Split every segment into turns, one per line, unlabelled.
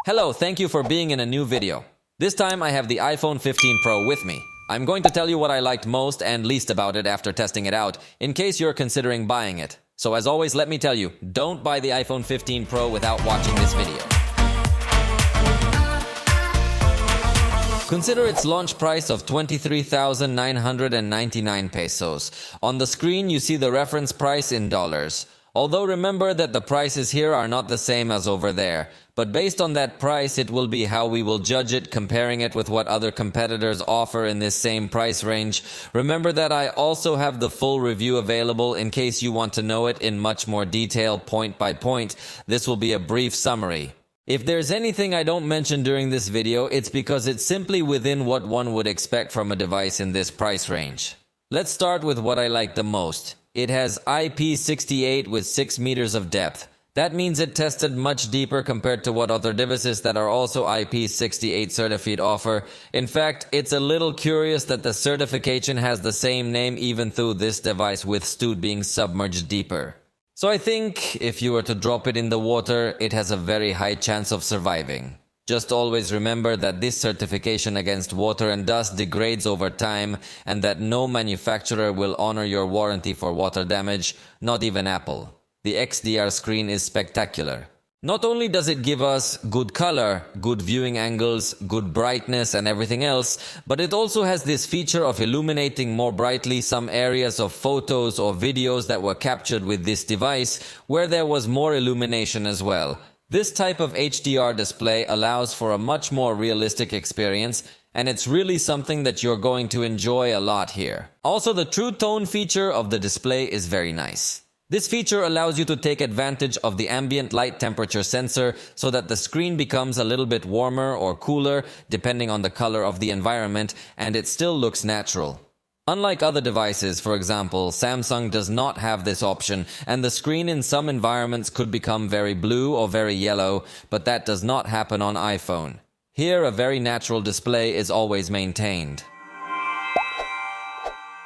Hello, thank you for being in a new video. This time I have the iPhone 15 Pro with me. I'm going to tell you what I liked most and least about it after testing it out, in case you're considering buying it. So as always, let me tell you, don't buy the iPhone 15 Pro without watching this video. Consider its launch price of 23,999 pesos. On the screen, you see the reference price in dollars. Although remember that the prices here are not the same as over there. But based on that price, it will be how we will judge it, comparing it with what other competitors offer in this same price range. Remember that I also have the full review available in case you want to know it in much more detail, point by point. This will be a brief summary. If there's anything I don't mention during this video, it's because it's simply within what one would expect from a device in this price range. Let's start with what I like the most. It has IP68 with 6 meters of depth. That means it tested much deeper compared to what other devices that are also IP68 certified offer. In fact, it's a little curious that the certification has the same name even though this device withstood being submerged deeper. So I think if you were to drop it in the water, it has a very high chance of surviving. Just always remember that this certification against water and dust degrades over time and that no manufacturer will honor your warranty for water damage, not even Apple. The XDR screen is spectacular. Not only does it give us good color, good viewing angles, good brightness and everything else, but it also has this feature of illuminating more brightly some areas of photos or videos that were captured with this device where there was more illumination as well. This type of HDR display allows for a much more realistic experience, and it's really something that you're going to enjoy a lot here. Also, the True Tone feature of the display is very nice. This feature allows you to take advantage of the ambient light temperature sensor so that the screen becomes a little bit warmer or cooler depending on the color of the environment, and it still looks natural. Unlike other devices, for example, Samsung does not have this option, and the screen in some environments could become very blue or very yellow, but that does not happen on iPhone. Here, a very natural display is always maintained.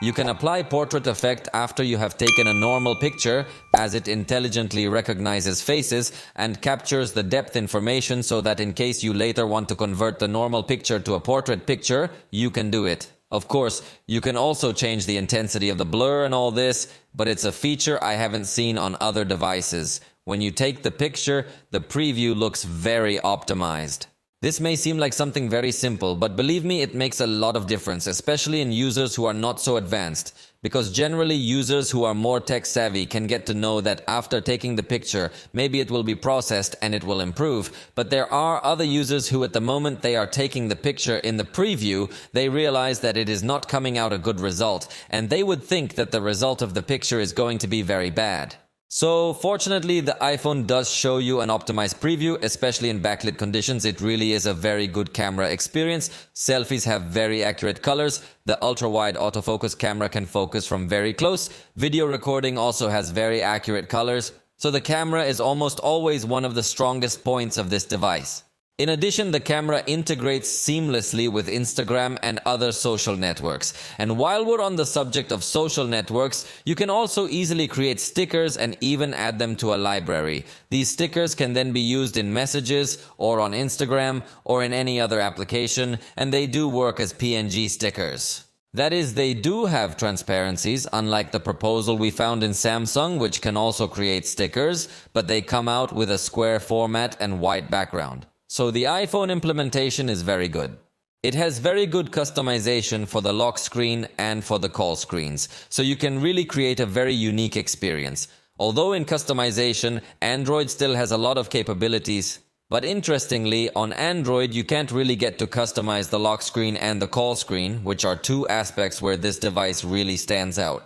You can apply portrait effect after you have taken a normal picture, as it intelligently recognizes faces and captures the depth information so that in case you later want to convert the normal picture to a portrait picture, you can do it. Of course, you can also change the intensity of the blur and all this, but it's a feature I haven't seen on other devices. When you take the picture, the preview looks very optimized. This may seem like something very simple, but believe me, it makes a lot of difference, especially in users who are not so advanced. Because generally, users who are more tech savvy can get to know that after taking the picture, maybe it will be processed and it will improve. But there are other users who at the moment they are taking the picture in the preview, they realize that it is not coming out a good result, and they would think that the result of the picture is going to be very bad. So fortunately, the iPhone does show you an optimized preview, especially in backlit conditions. It really is a very good camera experience. Selfies have very accurate colors. The ultra-wide autofocus camera can focus from very close. Video recording also has very accurate colors. So the camera is almost always one of the strongest points of this device. In addition, the camera integrates seamlessly with Instagram and other social networks. And while we're on the subject of social networks, you can also easily create stickers and even add them to a library. These stickers can then be used in messages or on Instagram or in any other application, and they do work as PNG stickers. That is, they do have transparencies, unlike the proposal we found in Samsung, which can also create stickers, but they come out with a square format and white background. So the iPhone implementation is very good. It has very good customization for the lock screen and for the call screens, so you can really create a very unique experience. Although in customization, Android still has a lot of capabilities, but interestingly, on Android you can't really get to customize the lock screen and the call screen, which are two aspects where this device really stands out.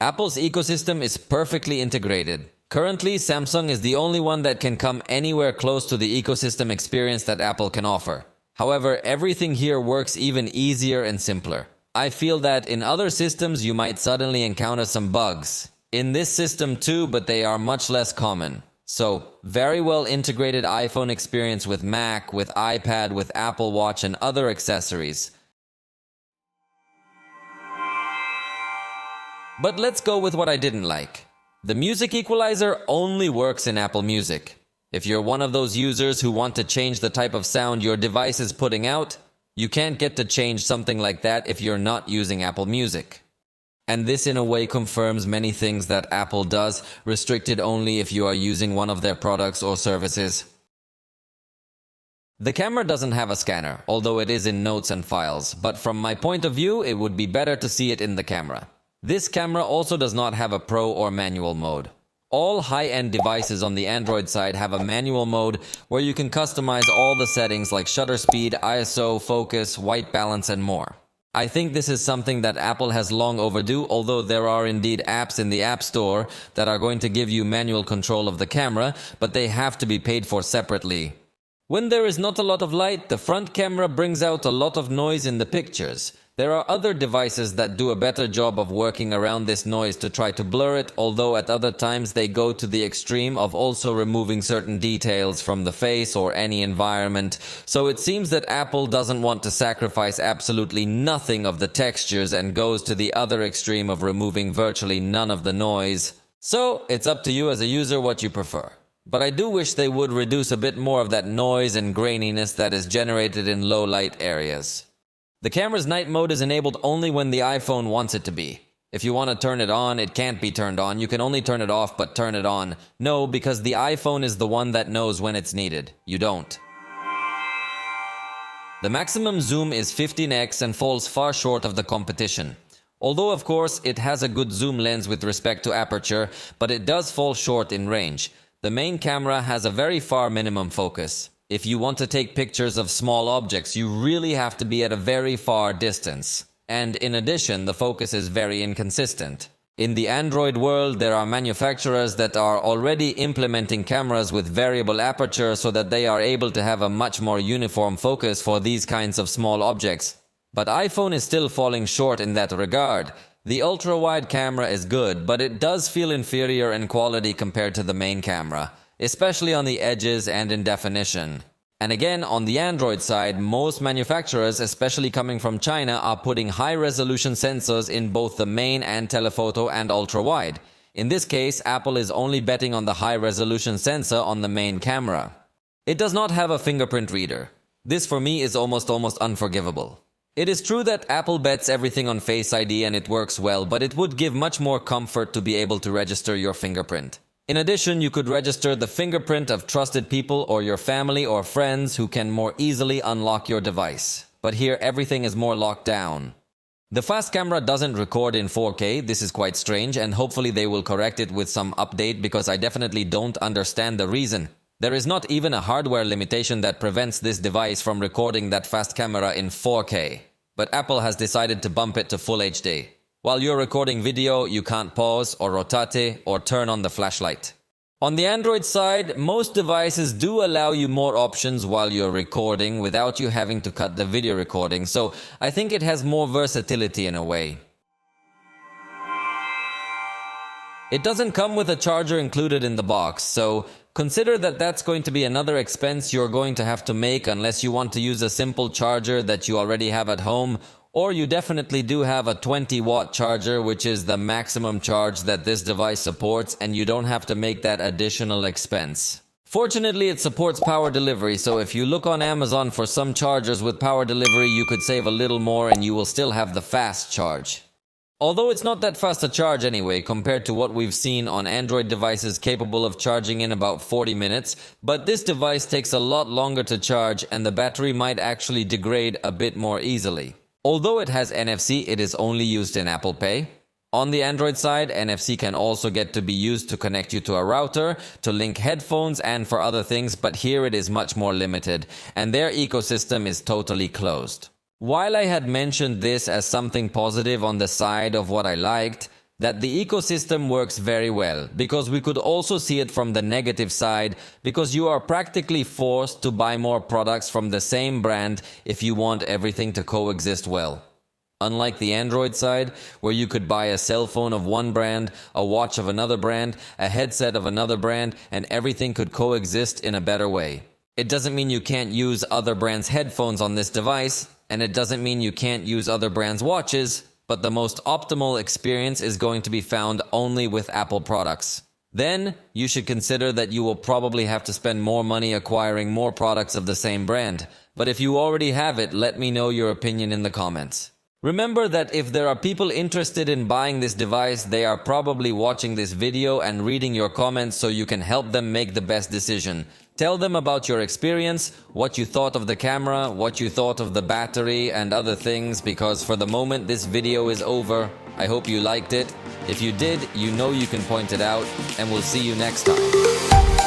Apple's ecosystem is perfectly integrated. Currently, Samsung is the only one that can come anywhere close to the ecosystem experience that Apple can offer. However, everything here works even easier and simpler. I feel that in other systems you might suddenly encounter some bugs. In this system too, but they are much less common. So, very well integrated iPhone experience with Mac, with iPad, with Apple Watch and other accessories. But let's go with what I didn't like. The music equalizer only works in Apple Music. If you're one of those users who want to change the type of sound your device is putting out, you can't get to change something like that if you're not using Apple Music. And this in a way confirms many things that Apple does, restricted only if you are using one of their products or services. The camera doesn't have a scanner, although it is in notes and files, but from my point of view, it would be better to see it in the camera. This camera also does not have a pro or manual mode. All high-end devices on the Android side have a manual mode where you can customize all the settings like shutter speed, ISO, focus, white balance, and more. I think this is something that Apple has long overdue, although there are indeed apps in the App Store that are going to give you manual control of the camera, but they have to be paid for separately. When there is not a lot of light, the front camera brings out a lot of noise in the pictures. There are other devices that do a better job of working around this noise to try to blur it, although at other times they go to the extreme of also removing certain details from the face or any environment. So it seems that Apple doesn't want to sacrifice absolutely nothing of the textures and goes to the other extreme of removing virtually none of the noise. So it's up to you as a user what you prefer. But I do wish they would reduce a bit more of that noise and graininess that is generated in low light areas. The camera's night mode is enabled only when the iPhone wants it to be. If you want to turn it on, it can't be turned on. You can only turn it off, but turn it on. No, because the iPhone is the one that knows when it's needed. You don't. The maximum zoom is 15x and falls far short of the competition. Although, of course, it has a good zoom lens with respect to aperture, but it does fall short in range. The main camera has a very far minimum focus. If you want to take pictures of small objects, you really have to be at a very far distance. And in addition, the focus is very inconsistent. In the Android world, there are manufacturers that are already implementing cameras with variable aperture so that they are able to have a much more uniform focus for these kinds of small objects. But iPhone is still falling short in that regard. The ultra-wide camera is good, but it does feel inferior in quality compared to the main camera, especially on the edges and in definition. And again, on the Android side, most manufacturers, especially coming from China, are putting high-resolution sensors in both the main and telephoto and ultra-wide. In this case, Apple is only betting on the high-resolution sensor on the main camera. It does not have a fingerprint reader. This for me is almost unforgivable. It is true that Apple bets everything on Face ID and it works well, but it would give much more comfort to be able to register your fingerprint. In addition, you could register the fingerprint of trusted people or your family or friends who can more easily unlock your device. But here everything is more locked down. The fast camera doesn't record in 4K, this is quite strange, and hopefully they will correct it with some update because I definitely don't understand the reason. There is not even a hardware limitation that prevents this device from recording that fast camera in 4K. But Apple has decided to bump it to Full HD. While you're recording video, you can't pause or rotate or turn on the flashlight. On the Android side, most devices do allow you more options while you're recording without you having to cut the video recording, so I think it has more versatility in a way. It doesn't come with a charger included in the box, so consider that that's going to be another expense you're going to have to make unless you want to use a simple charger that you already have at home, or you definitely do have a 20-watt charger, which is the maximum charge that this device supports, and you don't have to make that additional expense. Fortunately, it supports power delivery, so if you look on Amazon for some chargers with power delivery, you could save a little more and you will still have the fast charge. Although it's not that fast a charge anyway, compared to what we've seen on Android devices capable of charging in about 40 minutes, but this device takes a lot longer to charge and the battery might actually degrade a bit more easily. Although it has NFC, it is only used in Apple Pay. On the Android side, NFC can also get to be used to connect you to a router, to link headphones and for other things, but here it is much more limited, and their ecosystem is totally closed. While I had mentioned this as something positive on the side of what I liked, that the ecosystem works very well, because we could also see it from the negative side, because you are practically forced to buy more products from the same brand if you want everything to coexist well. Unlike the Android side, where you could buy a cell phone of one brand, a watch of another brand, a headset of another brand, and everything could coexist in a better way. It doesn't mean you can't use other brands' headphones on this device, and it doesn't mean you can't use other brands' watches, but the most optimal experience is going to be found only with Apple products. then you should consider that you will probably have to spend more money acquiring more products of the same brand. But if you already have it, let me know your opinion in the comments. Remember that if there are people interested in buying this device, they are probably watching this video and reading your comments so you can help them make the best decision. Tell them about your experience, what you thought of the camera, what you thought of the battery and other things, because for the moment this video is over. I hope you liked it. If you did, you know you can point it out, and we'll see you next time.